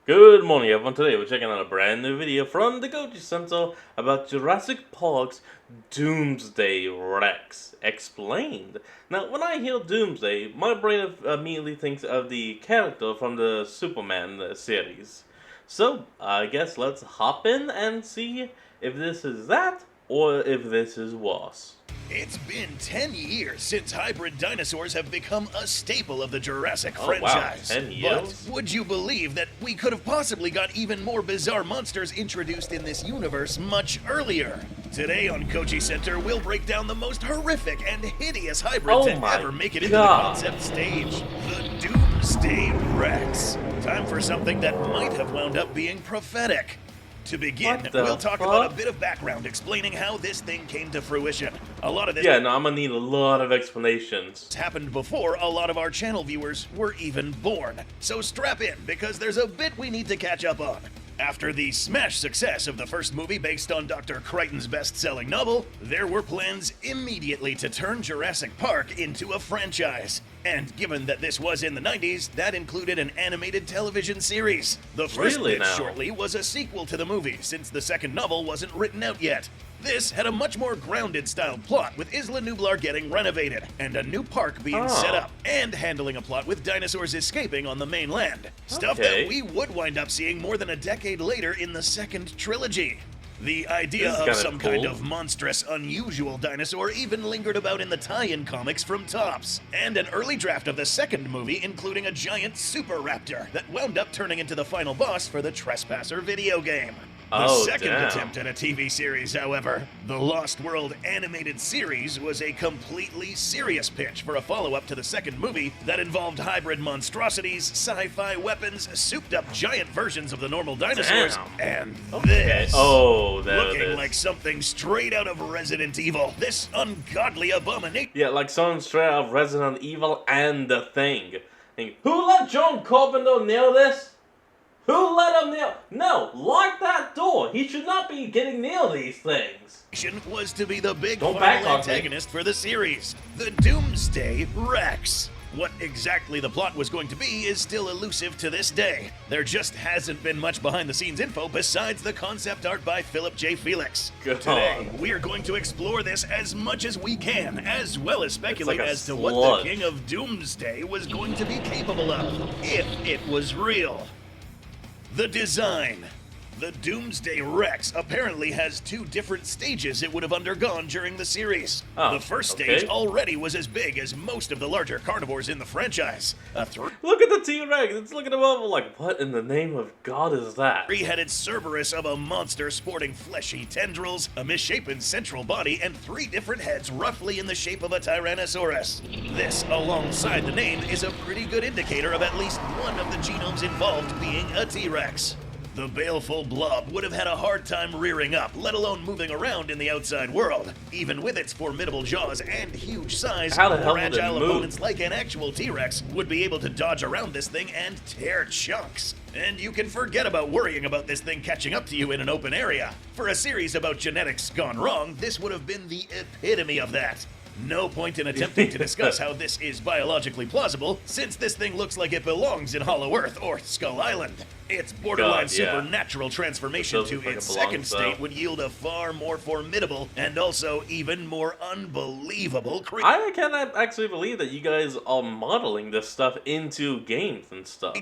Good morning everyone, today we're checking out a brand new video from the Goji Center about Jurassic Park's Doomsday Rex Explained. Now when I hear Doomsday, my brain immediately thinks of the character from the Superman series. So I guess let's hop in and see if this is that or if this is worse. It's been 10 years since hybrid dinosaurs have become a staple of the Jurassic Oh franchise. wow, 10 years? But would you believe that we could have possibly got even more bizarre monsters introduced in this universe much earlier? Today on Kochi Center, we'll break down the most horrific and hideous hybrid to ever make it into the concept stage. The Doomsday Rex. Time for something that might have wound up being prophetic. To begin, we'll talk about a bit of background explaining how this thing came to fruition. A lot of this I'm gonna need a lot of explanations. Happened before a lot of our channel viewers were even born. So strap in, because there's a bit we need to catch up on. After the smash success of the first movie based on Dr. Crichton's best-selling novel, there were plans immediately to turn Jurassic Park into a franchise. And given that this was in the 90s, that included an animated television series. The first bit shortly was a sequel to the movie, since the second novel wasn't written out yet. This had a much more grounded style plot, with Isla Nublar getting renovated, and a new park being set up, and handling a plot with dinosaurs escaping on the mainland. Stuff that we would wind up seeing more than a decade later in the second trilogy. The idea of some kind of monstrous, unusual dinosaur even lingered about in the tie-in comics from Topps, and an early draft of the second movie including a giant super raptor that wound up turning into the final boss for the Trespasser video game. The second attempt at a TV series, however, the Lost World animated series, was a completely serious pitch for a follow-up to the second movie that involved hybrid monstrosities, sci-fi weapons, souped-up giant versions of the normal dinosaurs, and this. Looking like something straight out of Resident Evil. This ungodly abomination. Yeah, like something straight out of Resident Evil and The Thing. Who let John Carpenter nail this? Who let him nail? No, lock that door. He should not be getting near these things. Was to be the big final antagonist for the series, the Doomsday Rex. What exactly the plot was going to be is still elusive to this day. There just hasn't been much behind-the-scenes info besides the concept art by Philip J. Felix. Today, we're going to explore this as much as we can, as well as speculate as to what the King of Doomsday was going to be capable of, if it was real. The design. The Doomsday Rex apparently has two different stages it would have undergone during the series. The first stage already was as big as most of the larger carnivores in the franchise. Look at the T-Rex, it's looking above like, what in the name of God is that? Three-headed Cerberus of a monster sporting fleshy tendrils, a misshapen central body, and three different heads roughly in the shape of a Tyrannosaurus. This, alongside the name, is a pretty good indicator of at least one of the genomes involved being a T-Rex. The baleful blob would have had a hard time rearing up, let alone moving around in the outside world. Even with its formidable jaws and huge size, more agile opponents like an actual T-Rex would be able to dodge around this thing and tear chunks. And you can forget about worrying about this thing catching up to you in an open area. For a series about genetics gone wrong, this would have been the epitome of that. No point in attempting to discuss how this is biologically plausible, since this thing looks like it belongs in Hollow Earth or Skull Island. Its borderline supernatural transformation to its second state would yield a far more formidable and also even more unbelievable creature. I cannot actually believe that you guys are modeling this stuff into games and stuff.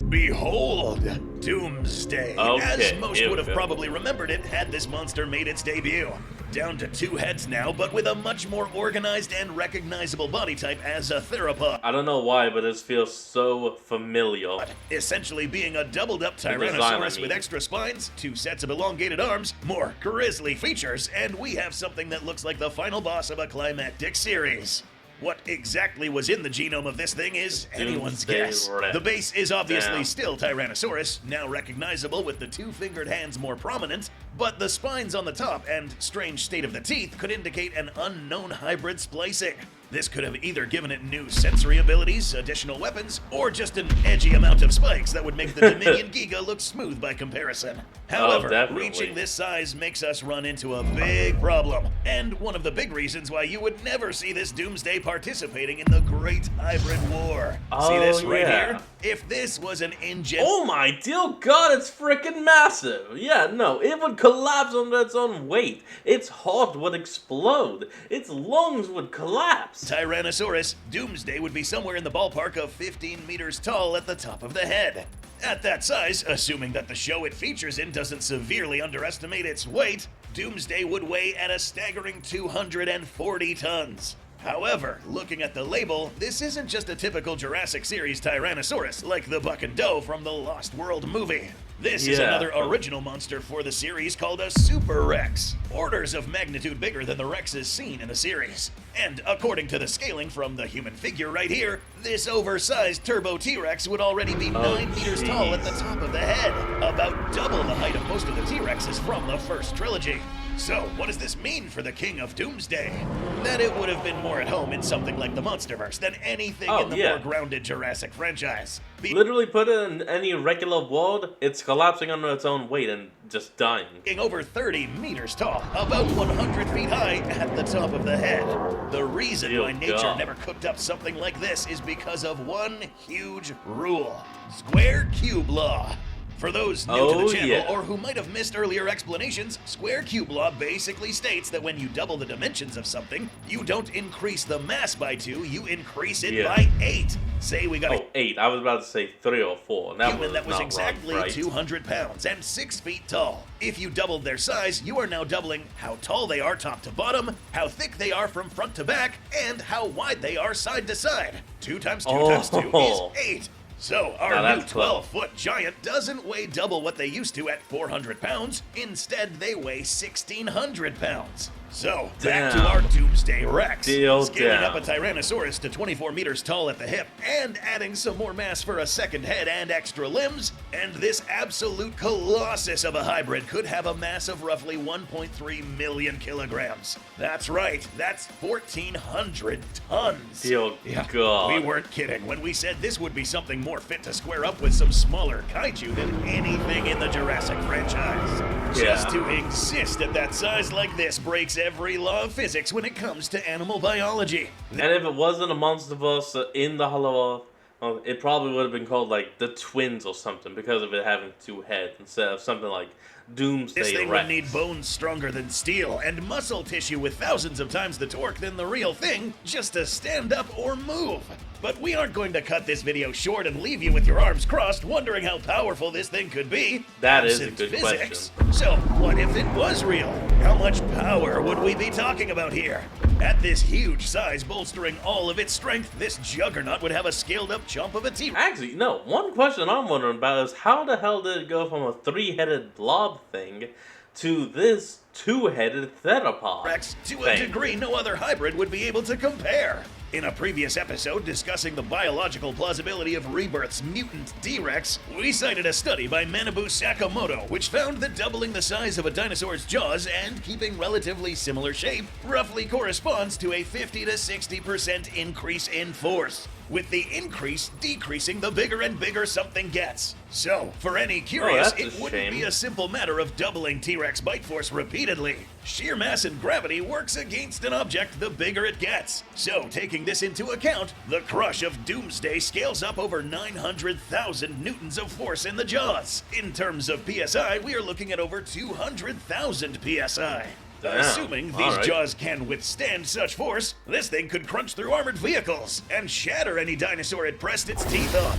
Behold, Doomsday. As most would have probably remembered it had this monster made its debut. Down to two heads now, but with a much more organized and recognizable body type as a theropod. I don't know why, but this feels so familiar. Essentially being a doubled-up Tyrannosaurus with extra spines, two sets of elongated arms, more grisly features, and we have something that looks like the final boss of a climactic series. What exactly was in the genome of this thing is anyone's guess. The base is obviously still Tyrannosaurus, now recognizable with the two-fingered hands more prominent, but the spines on the top and strange state of the teeth could indicate an unknown hybrid splicing. This could have either given it new sensory abilities, additional weapons, or just an edgy amount of spikes that would make the Dominion Giga look smooth by comparison. However, definitely. reaching this size makes us run into a big problem, and one of the big reasons why you would never see this Doomsday participating in the Great Hybrid War. See this right here? If this was an engine... Oh my dear god, it's freaking massive! Yeah, no, it would collapse under its own weight. Its heart would explode. Its lungs would collapse. Tyrannosaurus, Doomsday would be somewhere in the ballpark of 15 meters tall at the top of the head. At that size, assuming that the show it features in doesn't severely underestimate its weight, Doomsday would weigh at a staggering 240 tons. However, looking at the label, this isn't just a typical Jurassic series Tyrannosaurus like the Buck and Doe from the Lost World movie. This is another original monster for the series called a Super Rex, orders of magnitude bigger than the Rexes seen in the series. And according to the scaling from the human figure right here, this oversized Turbo T-Rex would already be 9 meters tall at the top of the head, about double the height of most of the T-Rexes from the first trilogy. So, what does this mean for the King of Doomsday? That it would have been more at home in something like the Monsterverse than anything in the more grounded Jurassic franchise. Literally put it in any regular world, it's collapsing under its own weight and just dying. Being over 30 meters tall, about 100 feet high at the top of the head. The reason why nature never cooked up something like this is because of one huge rule: square cube law. For those new to the channel or who might have missed earlier explanations, square cube law basically states that when you double the dimensions of something, you don't increase the mass by 2, you increase it by 8. Say we got 8. I was about to say 3 or 4. Human that was exactly 200 pounds and 6 feet tall. If you doubled their size, you are now doubling how tall they are top to bottom, how thick they are from front to back, and how wide they are side to side. 2 times 2 times 2 is 8. So, our new 12-foot giant doesn't weigh double what they used to at 400 pounds. Instead, they weigh 1,600 pounds. So, back to our Doomsday Rex. Scaling up a Tyrannosaurus to 24 meters tall at the hip, and adding some more mass for a second head and extra limbs, and this absolute colossus of a hybrid could have a mass of roughly 1.3 million kilograms. That's right, that's 1,400 tons. Dear God. We weren't kidding when we said this would be something more fit to square up with some smaller kaiju than anything in the Jurassic franchise. Just to exist at that size like this breaks every law of physics when it comes to animal biology. And if it wasn't a Monsterverse in the Hollow Earth, it probably would have been called like the Twins or something because of it having 2 heads instead of something like Doomsday Rex. This thing would need bones stronger than steel and muscle tissue with thousands of times the torque than the real thing just to stand up or move. But we aren't going to cut this video short and leave you with your arms crossed wondering how powerful this thing could be. That is a good question. So, what if it was real? How much power would we be talking about here? At this huge size bolstering all of its strength, this juggernaut would have a scaled-up chump of a T-Rex. Actually, no. One question I'm wondering about is how the hell did it go from a 3-headed blob thing to this 2-headed theropod to a degree no other hybrid would be able to compare. In a previous episode discussing the biological plausibility of Rebirth's mutant D-Rex, we cited a study by Manabu Sakamoto which found that doubling the size of a dinosaur's jaws and keeping relatively similar shape roughly corresponds to a 50 to 60% increase in force, with the increase decreasing the bigger and bigger something gets. So, for any curious, it wouldn't be a simple matter of doubling T-Rex bite force repeatedly. Sheer mass and gravity works against an object the bigger it gets. So, taking this into account, the crush of Doomsday scales up over 900,000 newtons of force in the jaws. In terms of PSI, we are looking at over 200,000 PSI. Assuming these jaws can withstand such force, this thing could crunch through armored vehicles and shatter any dinosaur it pressed its teeth on.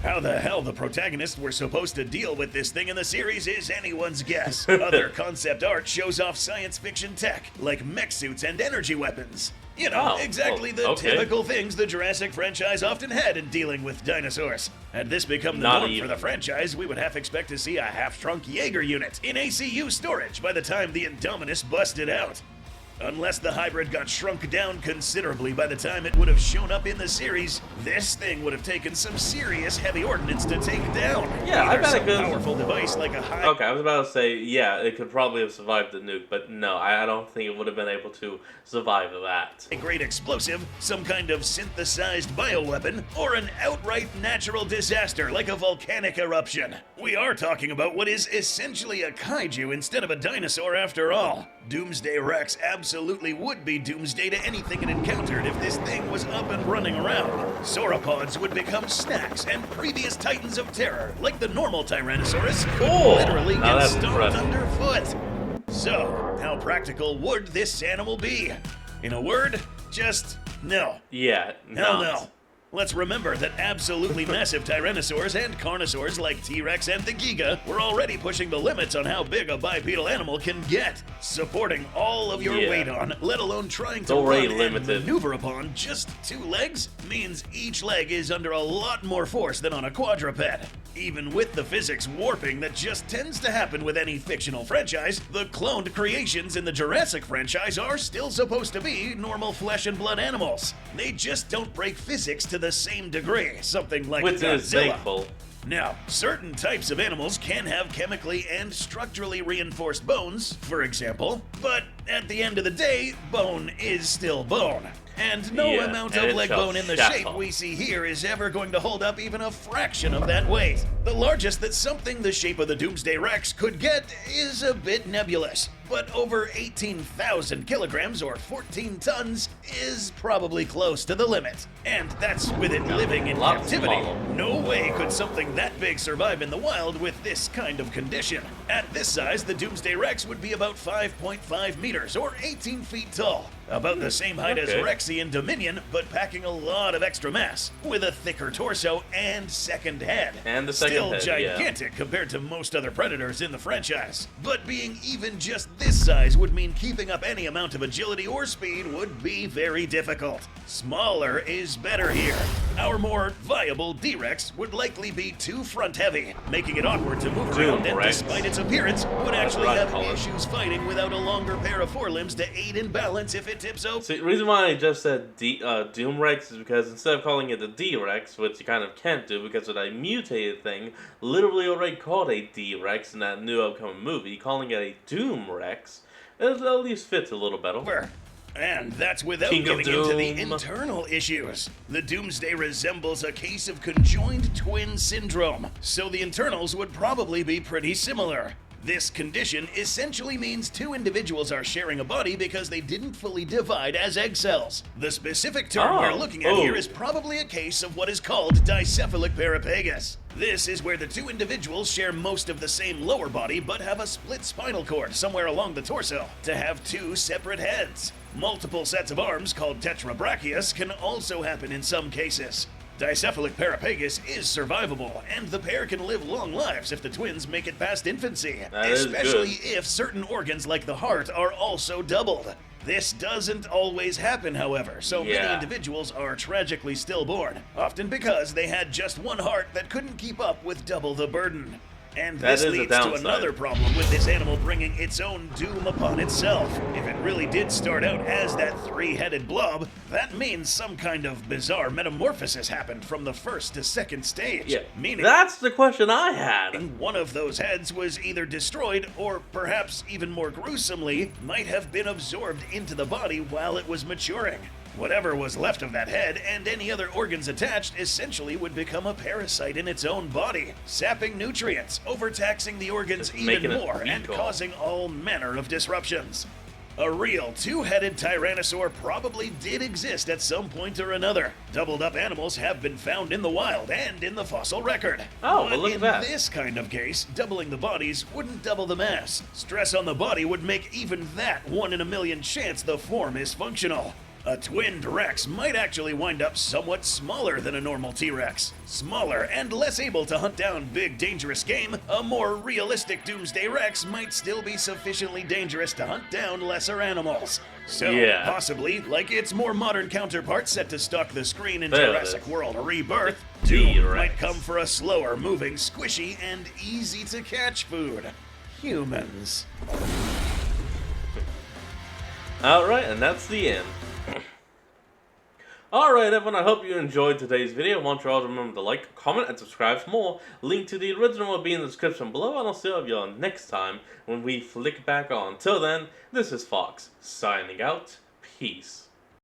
How the hell the protagonists were supposed to deal with this thing in the series is anyone's guess. Other concept art shows off science fiction tech, like mech suits and energy weapons. You know, exactly the typical things the Jurassic franchise often had in dealing with dinosaurs. Had this become the norm for the franchise, we would half expect to see a half-shrunk Jaeger unit in ACU storage by the time the Indominus busted out. Unless the hybrid got shrunk down considerably by the time it would have shown up in the series, this thing would have taken some serious heavy ordnance to take down. Yeah, I Either bet it some could. powerful device like a high... Okay, I was about to say, yeah, it could probably have survived the nuke, but no, I don't think it would have been able to survive that. A great explosive, some kind of synthesized bioweapon, or an outright natural disaster like a volcanic eruption. We are talking about what is essentially a kaiju instead of a dinosaur after all. Doomsday Rex absolutely would be doomsday to anything it encountered if this thing was up and running around. Sauropods would become snacks, and previous titans of terror, like the normal Tyrannosaurus, could literally now get that's stomped impressive. underfoot. So, how practical would this animal be? In a word, just no. Yeah, Hell not. no. Let's remember that absolutely massive tyrannosaurs and carnosaurs like T-Rex and the Giga were already pushing the limits on how big a bipedal animal can get. Supporting all of your weight on, let alone trying to Already run limited. and maneuver upon just 2 legs, means each leg is under a lot more force than on a quadruped. Even with the physics warping that just tends to happen with any fictional franchise, the cloned creations in the Jurassic franchise are still supposed to be normal flesh and blood animals. They just don't break physics to the same degree, something like Which is Godzilla. thankful. Now, certain types of animals can have chemically and structurally reinforced bones, for example, but at the end of the day, bone is still bone. And no Yeah, amount and of it leg shall bone in the shatter. shape we see here is ever going to hold up even a fraction of that weight. The largest that something the shape of the Doomsday Rex could get is a bit nebulous, but over 18,000 kilograms or 14 tons is probably close to the limit. And that's with it living in lot captivity. smaller. No way could something that big survive in the wild with this kind of condition. At this size, the Doomsday Rex would be about 5.5 meters or 18 feet tall. About the same height as Okay. Rexian Dominion, but packing a lot of extra mass, with a thicker torso and second head. And the second Still head, yeah. gigantic compared to most other predators in the franchise. But being even just this size would mean keeping up any amount of agility or speed would be very difficult. Smaller is better here. Our more viable D-Rex would likely be too front-heavy, making it awkward to move around, and Doom-Rex. despite its appearance, would actually what I have call it. issues fighting without a longer pair of forelimbs to aid in balance if it tips over. See, the reason why I just said Doom Rex is because instead of calling it the D Rex, which you kind of can't do because of that mutated thing, literally already called a D Rex in that new upcoming movie, calling it a Doom Rex, it at least fits a little better. And that's without King of getting into the Doom. internal issues. The Doomsday resembles a case of conjoined twin syndrome, so the internals would probably be pretty similar. This condition essentially means 2 individuals are sharing a body because they didn't fully divide as egg cells. The specific term we're looking at here is probably a case of what is called dicephalic parapagus. This is where the 2 individuals share most of the same lower body but have a split spinal cord somewhere along the torso to have 2 separate heads. Multiple sets of arms called tetrabrachius can also happen in some cases. Dicephalic parapagus is survivable, and the pair can live long lives if the twins make it past infancy, That is especially good. if certain organs like the heart are also doubled. This doesn't always happen, however, so many Yeah. individuals are tragically stillborn, often because they had just one heart that couldn't keep up with double the burden. And That this is a leads to downside. another problem with this animal bringing its own doom upon itself. If it really did start out as that 3-headed blob, that means some kind of bizarre metamorphosis happened from the first to second stage. Yeah, Meaning that's the question I had. one of those heads was either destroyed or perhaps even more gruesomely might have been absorbed into the body while it was maturing. Whatever was left of that head and any other organs attached essentially would become a parasite in its own body, sapping nutrients, overtaxing the organs Just even making it more, and weaker. causing all manner of disruptions. A real 2-headed tyrannosaur probably did exist at some point or another. Doubled up animals have been found in the wild and in the fossil record. Oh, But well, look at in that. this kind of case, doubling the bodies wouldn't double the mass. Stress on the body would make even that 1 in a million chance the form is functional. A twinned Rex might actually wind up somewhat smaller than a normal T-Rex. Smaller and less able to hunt down big, dangerous game, a more realistic Doomsday Rex might still be sufficiently dangerous to hunt down lesser animals. So, Yeah. possibly, like its more modern counterpart set to stalk the screen in There it Jurassic is. World Rebirth, Doom T-Rex. might come for a slower moving, squishy, and easy-to-catch food. Humans. Alright, and that's the end. Alright everyone, I hope you enjoyed today's video. I want you all to remember to like, comment, and subscribe for more. Link to the original will be in the description below, and I'll see you all next time when we flick back on. Till then, this is Fox, signing out. Peace.